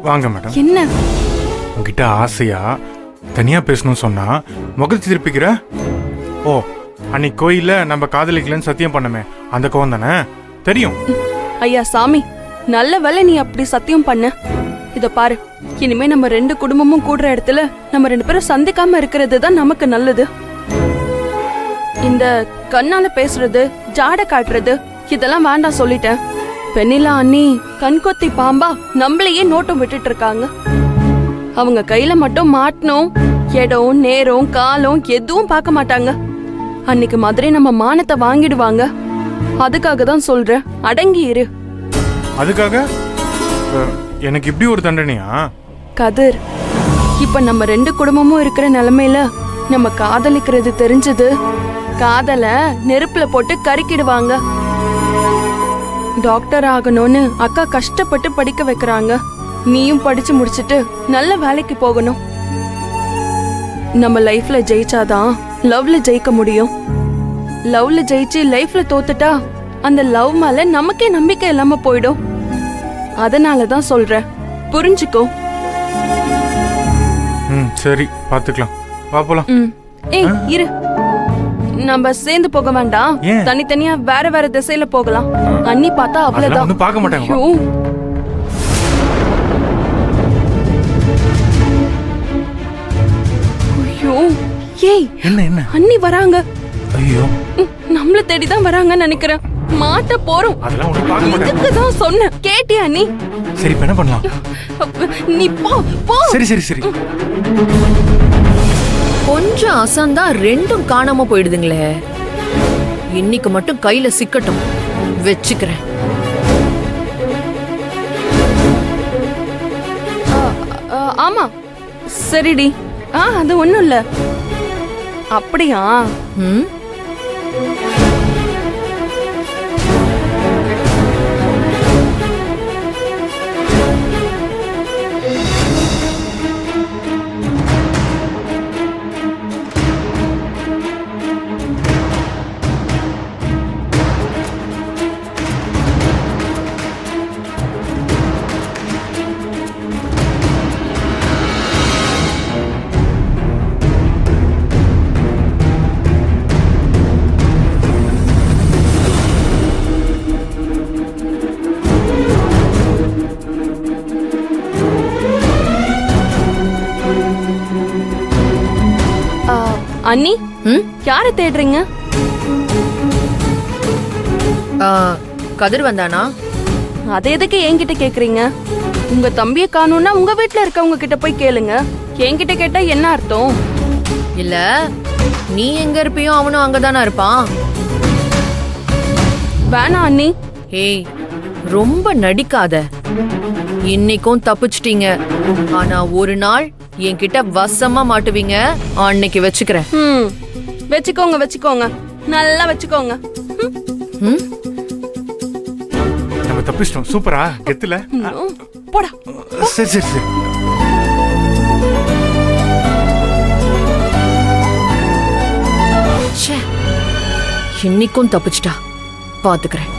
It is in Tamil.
வாங்க மேடம். என்ன உங்ககிட்ட ஆசையா தனியா பேசணும்னு சொன்னா முகத்தை திருப்பிக்கிற? ஓ, அன்னைக்கு கோயில்ல நம்ம காதலிக்கலன்னு சத்தியம் பண்ணமே, அந்த கோவம் தானே? தெரியும். ஐயா சாமி, நல்ல வேளை நீ அப்படி சத்தியம் பண்ண. இத பாரு, இனிமே நம்ம ரெண்டு குடும்பமும் கூடுற இடத்துல நம்ம ரெண்டு பேரும் சந்திக்காம இருக்கிறது தான் நமக்கு நல்லது. இந்த கண்ணால பேசுறது, ஜாட காட்டுறது இதெல்லாம் வேண்டாம் சொல்லிட்டேன். பெண்ணிலா அண்ணி கண்கொத்தி பாம்பா நம்மளையே நோட்டம் விட்டுட்டு இருக்காங்க. அவங்க கையில மட்டும் மாட்டணும், இடம் நேரம் காலம் எதுவும் பார்க்க மாட்டாங்க. அன்னைக்கு மாதிரி நம்ம மானத்தை வாங்கிடுவாங்க. அதுக்காக தான் சொல்றேன், அடங்கி இரு. அதுக்காக எனக்கு இப்படி ஒரு தண்டனையா? கதிர், இப்ப நம்ம ரெண்டு குடும்பமும் இருக்கிற நிலைமையில நம்ம காதலிக்கிறது தெரிஞ்சது காதல நெருப்புல போட்டு கருக்கிடுவாங்க. டாக்டர் ஆகணும்னு அக்கா கஷ்டப்பட்டு படிக்க வைக்கிறாங்க. நீயும் படிச்சு முடிச்சிட்டு நல்ல வேலைக்கு போகணும். நம்ம லைஃப்ல ஜெயிச்சாதான் லவ்ல ஜெயிக்க முடியும். லவ்ல ஜெயிச்சு லைஃப்ல தோத்துட்டா அந்த லவ் மேல நமக்கே நம்பிக்கை இல்லாம போயிடும். அதனாலதான் சொல்றேன், புரிஞ்சுக்கோ. சரி, பாத்துக்கலாம். வா போலாம். ஏய் இரு, நம்ம சேர்ந்து போக வேண்டாம். தனித்தனியா வேற வேற திசையில போகலாம். அண்ணி பார்த்தா அவ்வளவுதான். பார்க்க மாட்டாங்க. ஐயோ, ஏய் என்ன என்ன? அண்ணி வராங்க. ஐயோ, நம்மள தேடி தான் வராங்கன்னு நினைக்கிறேன். மாட்ட போறோம். அதெல்லாம் உன்னை பார்க்க மாட்டாங்க. இதுக்கு தான் சொன்னேன், கேட்டியா நீ? சரி, என்ன பண்ணலாம்? நீ போ போ. சரி சரி சரி. கொஞ்சம் அசந்தா ரெண்டும் காணாம போயிடுதுங்களே. இன்னைக்கு மட்டும் கையில சிக்கட்டும், வச்சுக்கிறேன். ஆமா சரிடி. அது ஒண்ணும் இல்ல. அப்படியா? அண்ணி, யார தேடுறீங்க? கதிர் வந்தானா? அத எதுக்கு என்கிட்ட கேக்குறீங்க? உங்க தம்பிய காணோம்னா உங்க வீட்ல இருக்கவங்க கிட்ட போய் கேளுங்க. என்கிட்ட கேட்டா என்ன அர்த்தம்? இல்ல, நீ எங்க இருப்பியோ அவனும் அங்கதானா இருப்பான். வேணா அண்ணி. ஏய், ரொம்ப நடிக்காத. இன்னைக்கும் தப்பிச்சிட்டீங்க. ஆனா ஒரு நாள் என்கிட்ட வசமா மாட்டுவீங்க. அன்னைக்கு வச்சுக்கிறேன். வச்சுக்கோங்க வச்சுக்கோங்க, நல்லா வச்சுக்கோங்க. நம்ம தப்பிச்சிட்டோம். சூப்பரா கெத்துல. போடா. சரி சரி சரி. இன்னைக்கும் தப்பிச்சிட்டா, பாத்துக்கிறேன்.